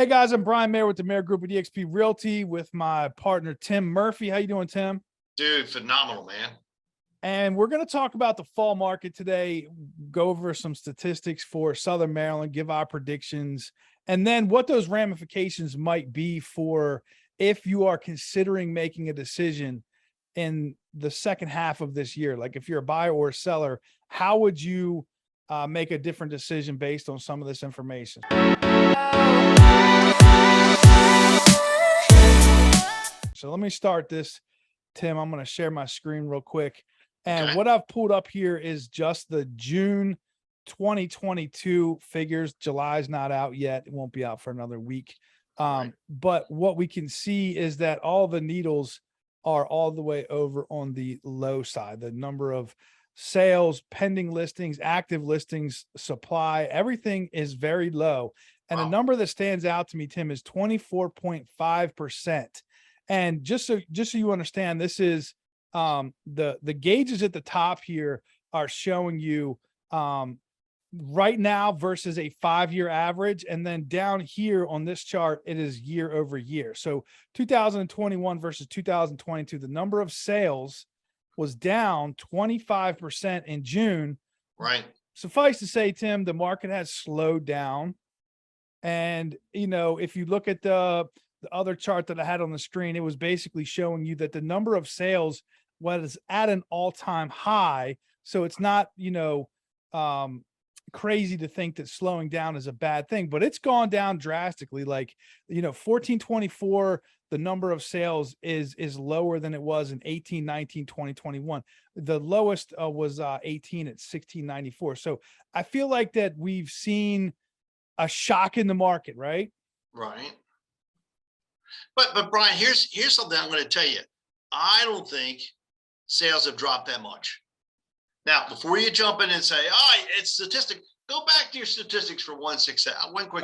Hey guys, I'm Brian Mayer with the Mayer Group of eXp Realty with my partner Tim Murphy. How you doing, Tim? Dude, phenomenal, man. And we're going to talk about the fall market today, go over some statistics for Southern Maryland, give our predictions, and then what those ramifications might be for if you are considering making a decision in the second half of this year. Like if you're a buyer or a seller, how would you make a different decision based on some of this information? So let me start this, Tim. I'm going to share my screen real quick. And Okay. what I've pulled up here is just the June 2022 figures. July's not out yet. It won't be out for another week. Right. But what we can see is that all the needles are all the way over on the low side. The number of sales, pending listings, active listings, supply, everything is very low. And Wow. the number that stands out to me, Tim, is 24.5%. And just so you understand, this is the gauges at the top here are showing you right now versus a 5-year average. And then down here on this chart, it is year over year. So 2021 versus 2022, the number of sales was down 25% in June. Right. Suffice to say, Tim, the market has slowed down. And, you know, if you look at the other chart that I had on the screen, it was basically showing you that the number of sales was at an all-time high. So it's not, you know, crazy to think that slowing down is a bad thing, but it's gone down drastically. Like, you know, 1424, the number of sales is lower than it was in 18, 19, 20, 21. The lowest was 18 at 1694. So I feel like that we've seen a shock in the market, right? Right. But Brian, here's something I'm going to tell you. I don't think sales have dropped that much. Now, before you jump in and say, "Oh, it's statistic," go back to your statistics for one quick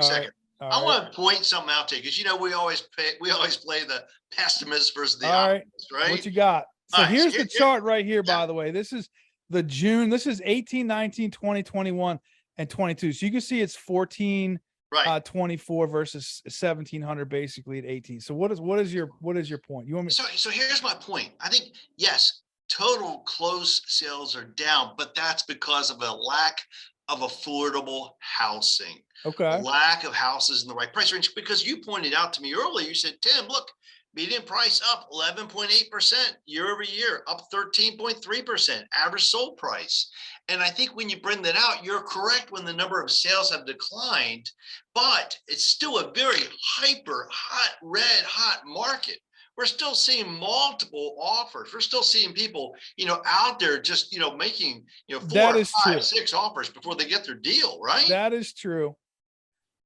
second. I want to point something out to you because you know we always play the pessimist versus the optimist, right? What you got? So All right, here's the chart right here, yeah. by the way. This is the June. This is 18, 19, 20, 21, and 22. So you can see it's 14, Right. 24 versus 1700 basically at 18. So what is your point? You want me? So here's my point. I think, yes, total closed sales are down, but that's because of a lack of affordable housing, a Okay. lack of houses in the right price range. Because you pointed out to me earlier, you said, Tim, look, median price up 11.8% year over year, up 13.3%, average sold price. And I think when you bring that out, you're correct when the number of sales have declined, but it's still a very hyper hot, red hot market. We're still seeing multiple offers. We're still seeing people, you know, out there just, you know, making, you know, 4, That is 5, true. 6 offers before they get their deal, right? That is true.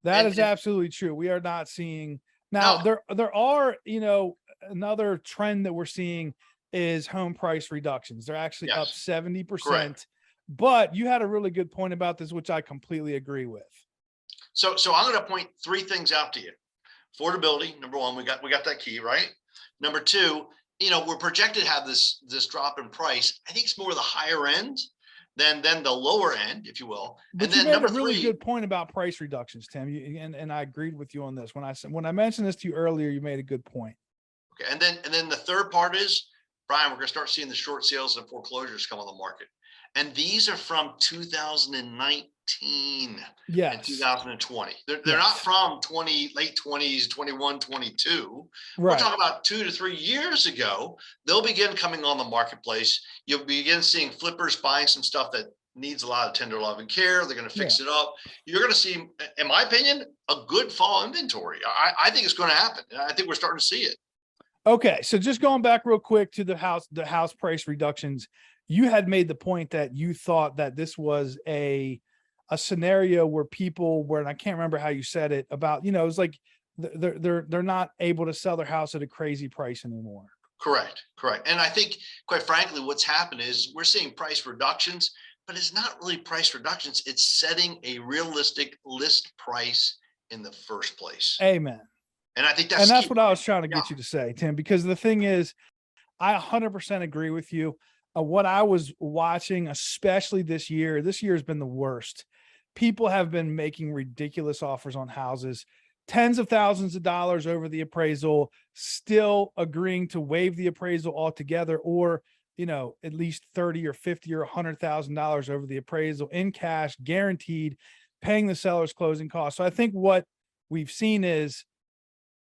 That is absolutely true. We are not seeing now. No. There are, you know, another trend that we're seeing is home price reductions. They're actually up Yes. 70%. Correct. But you had a really good point about this, which I completely agree with. So I'm going to point 3 things out to you. Affordability, number 1, we got that key, right? Number 2, you know, we're projected to have this drop in price. I think it's more the higher end than the lower end, if you will. But And you then made a number really 3, good point about price reductions, Tim. And I agreed with you on this. When I mentioned this to you earlier, you made a good point. okay, and then the third part is, Brian, we're going to start seeing the short sales and foreclosures come on the market. And these are from 2019 Yes. and 2020. They're Yes. not from late 20s, 21, 22. Right. We're talking about 2 to 3 years ago. They'll begin coming on the marketplace. You'll begin seeing flippers buying some stuff that needs a lot of tender love and care. They're going to fix it up. You're going to see, in my opinion, a good fall inventory. I think it's going to happen. I think we're starting to see it. Okay, so just going back real quick to the house price reductions, you had made the point that you thought that this was a scenario where people were, and I can't remember how you said it, about, you know, it's like they're not able to sell their house at a crazy price anymore. Correct. And I think, quite frankly, what's happened is we're seeing price reductions, but it's not really price reductions. It's setting a realistic list price in the first place. Amen. And I think that's what I was trying to get you to say, Tim, because the thing is, I 100% agree with you. What I was watching, especially this year has been the worst. People have been making ridiculous offers on houses, tens of thousands of dollars over the appraisal, still agreeing to waive the appraisal altogether, or, you know, at least 30 or 50 or $100,000 over the appraisal in cash, guaranteed, paying the seller's closing costs. So I think what we've seen is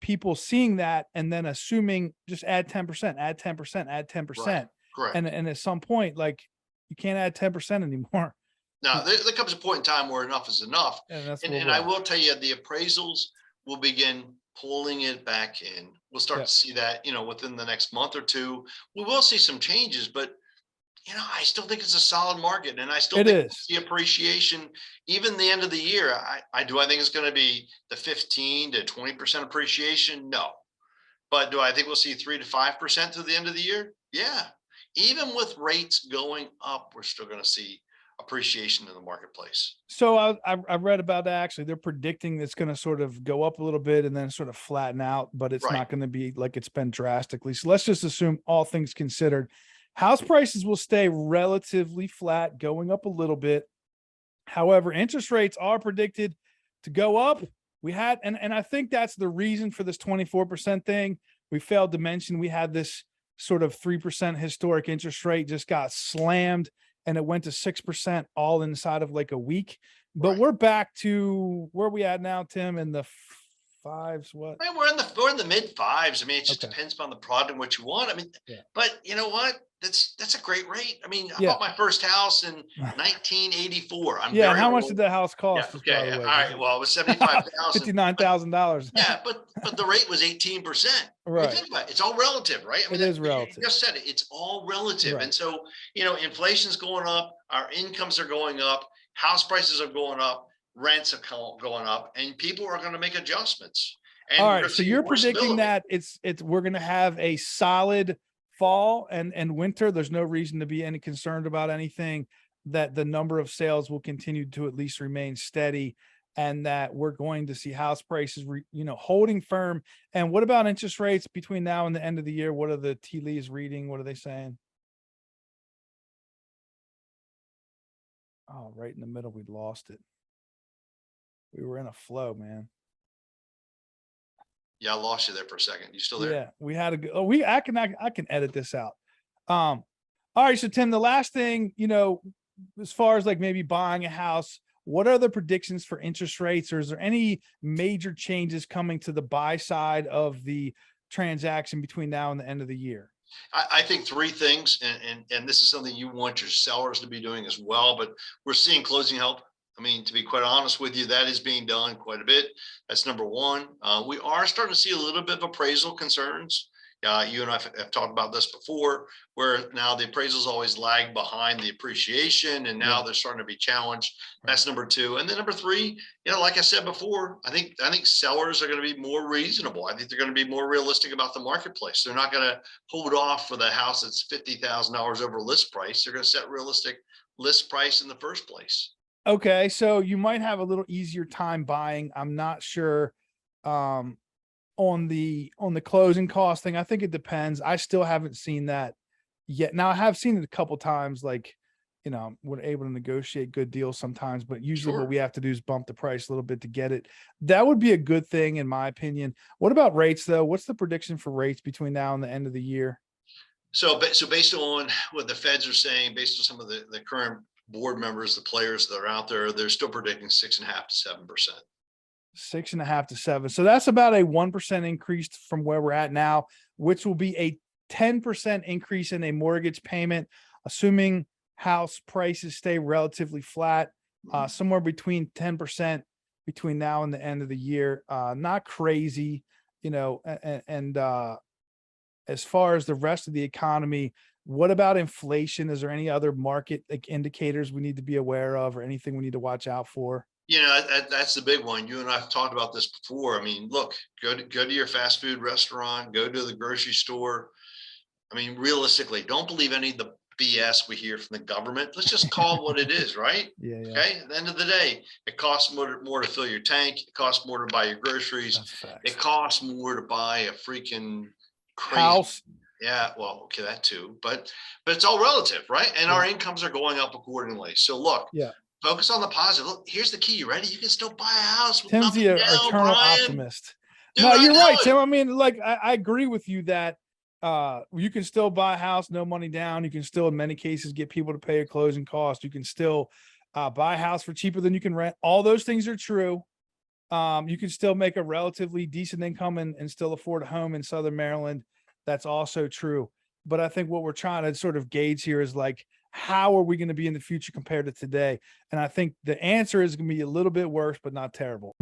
people seeing that and then assuming just add 10%, add 10%, add 10%. Right. Correct. And at some point, like, you can't add 10% anymore. Now, there comes a point in time where enough is enough. And that's And I will tell you, the appraisals will begin pulling it back in. We'll start Yeah. to see that, you know, within the next month or two. We will see some changes, but you know, I still think it's a solid market, and I still It think we'll is. see appreciation even the end of the year. I think it's going to be the 15 to 20% appreciation. No, but do I think we'll see 3 to 5% through the end of the year? Yeah. Even with rates going up, we're still going to see appreciation in the marketplace. So I read about that. Actually, they're predicting it's going to sort of go up a little bit and then sort of flatten out, but it's Right. not going to be like it's been drastically. So let's just assume, all things considered, house prices will stay relatively flat, going up a little bit. However, interest rates are predicted to go up. We had, and I think that's the reason for this 24% thing. We failed to mention we had this sort of 3% historic interest rate just got slammed, and it went to 6% all inside of like a week. But Right. we're back to where we at now, Tim, in the fives. What? I mean, we're in the mid fives. I mean, it just Okay. depends upon the product and what you want. I mean, Yeah. but you know what? That's a great rate. I mean, I Yeah. bought my first house in 1984. I'm Yeah. very How much old. did the house Yeah. cost? Just by Okay. the All way, right. Well, it was 75,000. $59,000. Yeah, but the rate was 18%. I mean, Right. think about it. It's all relative, right? I mean, It is you relative. just said it. It's all relative. Right. And so, you know, inflation's going up, our incomes are going up, house prices are going up, rents are going up, and people are going to make adjustments. And All we're right. gonna So see you're more predicting stability. that we're going to have a solid fall and winter. There's no reason to be any concerned about anything, that the number of sales will continue to at least remain steady, and that we're going to see house prices, holding firm. And what about interest rates between now and the end of the year? What are the tea leaves reading? What are they saying? Oh, right in the middle, we lost it. We were in a flow, man. Yeah, I lost you there for a second. You still there? Yeah, we had a good, I can edit this out. All right. So Tim, the last thing, as far as like maybe buying a house, what are the predictions for interest rates, or is there any major changes coming to the buy side of the transaction between now and the end of the year? I think three things, and this is something you want your sellers to be doing as well, but we're seeing closing help. I mean, to be quite honest with you, that is being done quite a bit. That's number one. We are starting to see a little bit of appraisal concerns. You and I have talked about this before, where now the appraisals always lag behind the appreciation, and now Yeah. they're starting to be challenged. That's number two. And then number three, like I said before, I think sellers are going to be more reasonable. I think they're going to be more realistic about the marketplace. They're not going to hold off for the house that's $50,000 over list price. They're going to set realistic list price in the first place. Okay. So you might have a little easier time buying. I'm not sure. On the closing cost thing, I think it depends. I still haven't seen that yet. Now I have seen it a couple times, like, we're able to negotiate good deals sometimes, but usually Sure. what we have to do is bump the price a little bit to get it. That would be a good thing in my opinion. What about rates though? What's the prediction for rates between now and the end of the year? So based on what the feds are saying, based on some of the current board members, the players that are out there, they're still predicting 6.5 to 7%. 6.5 to 7. So that's about a 1% increase from where we're at now, which will be a 10% increase in a mortgage payment, assuming house prices stay relatively flat, somewhere between 10% between now and the end of the year. Not crazy, and as far as the rest of the economy, what about inflation? Is there any other market like indicators we need to be aware of, or anything we need to watch out for? That's the big one. You and I've talked about this before. I mean, look, go to your fast food restaurant, go to the grocery store. I mean, realistically, don't believe any of the BS we hear from the government. Let's just call it what it is, right? Yeah. Okay. At the end of the day, it costs more to fill your tank. It costs more to buy your groceries. That's facts. It costs more to buy a freaking crazy House. Yeah, well, okay, that too, but it's all relative, right? And our Yeah. incomes are going up accordingly. So look, Yeah. Focus on the positive. Look, here's the key. You ready? You can still buy a house with Tim's nothing the down, eternal Brian. optimist. Dude, No, I you're know right, it. Tim. I mean, like I agree with you that you can still buy a house, no money down. You can still, in many cases, get people to pay a closing cost. You can still buy a house for cheaper than you can rent. All those things are true. You can still make a relatively decent income and still afford a home in Southern Maryland. That's also true. But I think what we're trying to sort of gauge here is like, how are we going to be in the future compared to today? And I think the answer is going to be a little bit worse, but not terrible.